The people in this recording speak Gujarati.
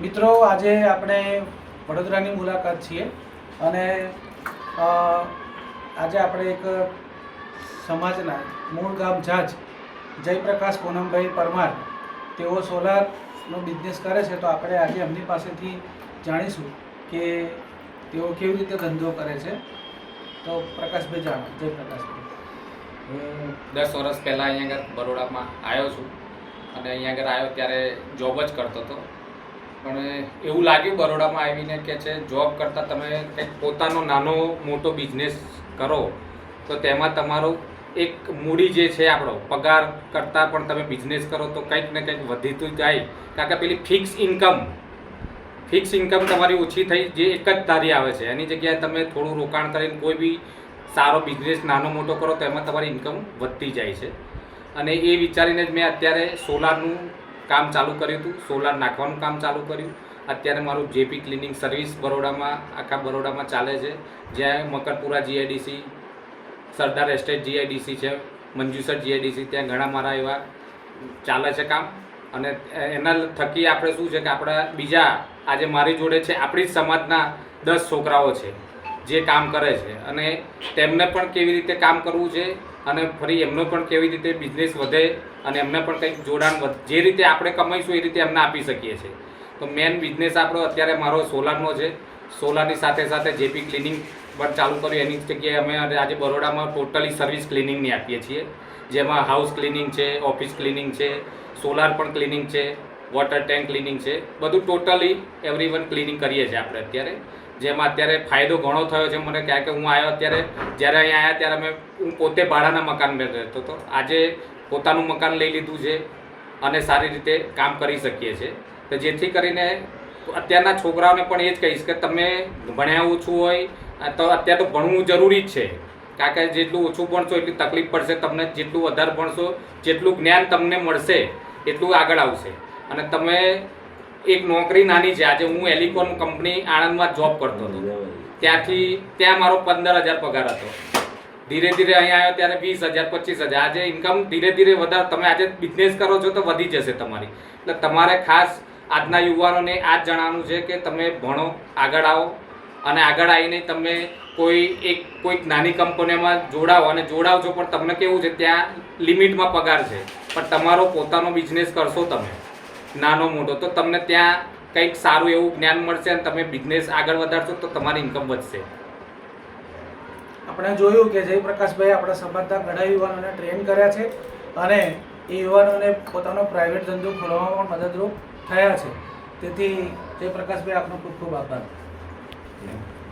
મિત્રો, આજે આપણે વડોદરાની મુલાકાત છીએ અને આજે આપણે એક સમાજના મૂળ ગામ જાજ જયપ્રકાશ પૂનમભાઈ પરમાર તેઓ સોલારનો બિઝનેસ કરે છે. તો આપણે આજે એમની પાસેથી જાણીશું કે તેઓ કેવી રીતે ધંધો કરે છે. તો પ્રકાશભાઈ જાણો. જયપ્રકાશભાઈ, હું 10 વર્ષ પહેલાં અહીંયા આગળ બરોડામાં આવ્યો છું અને અહીંયા આગળ આવ્યો ત્યારે જોબ જ કરતો હતો. પણ એવું લાગ્યું બરોડામાં આવીને કે છે જોબ કરતાં તમે કંઈક પોતાનો નાનો મોટો બિઝનેસ કરો તો તેમાં તમારું એક મૂડી જે છે આપણો પગાર કરતાં પણ તમે બિઝનેસ કરો તો કંઈક ને કંઈક વધીતું જાય. કારણ કે પેલી ફિક્સ ઇન્કમ તમારી ઓછી થઈ જે એક જ ધારી આવે છે, એની જગ્યાએ તમે થોડું રોકાણ કરીને કોઈ બી સારો બિઝનેસ નાનો મોટો કરો તો એમાં તમારી ઇન્કમ વધતી જાય છે. અને એ વિચારીને જ મેં અત્યારે સોલારનું કામ ચાલુ કર્યું હતું, સોલાર નાખવાનું કામ ચાલુ કર્યું. અત્યારે મારું જેપી ક્લિનિંગ સર્વિસ બરોડામાં આખા બરોડામાં ચાલે છે, જ્યાં મકરપુરા જીઆઈડીસી, સરદાર એસ્ટેટ જીઆઈડીસી છે, મંજુસર જીઆઈડીસી, ત્યાં ઘણા મારા એવા ચાલે છે કામ. અને એના થકી આપણે શું છે કે આપણા બીજા આજે મારી જોડે છે આપણી જ સમાજના 10 છોકરાઓ છે જે કામ કરે છે અને તેમને પણ કેવી રીતે કામ કરવું છે અને ફરી એમનો પણ કેવી રીતે બિઝનેસ વધે અને એમને પણ કંઈક જોડાણ જે રીતે આપણે કમાઈશું એ રીતે એમને આપી શકીએ છીએ. તો મેન બિઝનેસ આપણો અત્યારે મારો સોલારનો છે. સોલારની સાથે સાથે જેપી ક્લિનિંગ પણ ચાલુ કર્યું. એની જગ્યાએ અમે આજે બરોડામાં ટોટલી સર્વિસ ક્લિનિંગની આપીએ છીએ, જેમાં હાઉસ ક્લિનિંગ છે, ઓફિસ ક્લિનિંગ છે, સોલાર પણ ક્લિનિંગ છે, વોટર ટેન્ક ક્લિનિંગ છે, બધું ટોટલી એવરીવન ક્લિનિંગ કરીએ છીએ આપણે અત્યારે. જેમાં અત્યારે ફાયદો ઘણો થયો છે મને, કારણ કે હું આવ્યો અત્યારે જ્યારે અહીંયા આવ્યા ત્યારે હું પોતે ભાડાના મકાનમાં રહેતો હતો. આજે પોતાનું મકાન લઈ લીધું છે અને સારી રીતે કામ કરી શકીએ છીએ. તો જેથી કરીને અત્યારના છોકરાઓને પણ એ જ કહીશ કે તમે ભણ્યા ઓછું હોય તો અત્યારે તો ભણવું જરૂરી જ છે. કારણ કે જેટલું ઓછું ભણશો એટલી તકલીફ પડશે તમને, જેટલું વધારે ભણશો જેટલું જ્ઞાન તમને મળશે એટલું આગળ આવશે. અને તમે એક નોકરી નાની છે. આજે હું એલિકોન કંપની આણંદમાં જોબ કરતો હતો, ત્યાં મારો 15,000 પગાર હતો. ધીરે ધીરે અહીંયા આવ્યો ત્યારે 20,000 25,000. આજે ઇન્કમ ધીરે ધીરે વધારે. તમે આજે બિઝનેસ કરો છો તો વધી જશે તમારી. એટલે તમારે ખાસ આજના યુવાનોને આ જ જણાવવાનું છે કે તમે ભણો, આગળ આવો અને આગળ આવીને તમે કોઈક નાની કંપનીમાં જોડાવો અને જોડાવજો. પણ તમને કેવું છે ત્યાં લિમિટમાં પગાર છે, પણ તમારો પોતાનો બિઝનેસ કરશો તમે નાનો મોટો તો તમને ત્યાં કંઈક સારું એવું જ્ઞાન મળશે અને તમે બિઝનેસ આગળ વધારશો તો તમારી ઇન્કમ વધશે. આપણે જોયું કે જયપ્રકાશભાઈ આપણા સમાજના ઘણા યુવાનોને ટ્રેન કર્યા છે અને એ યુવાનોને પોતાનો પ્રાઇવેટ ધંધો ખોલવામાં પણ મદદરૂપ થયા છે. તેથી જયપ્રકાશભાઈ આપનો ખૂબ ખૂબ આભાર.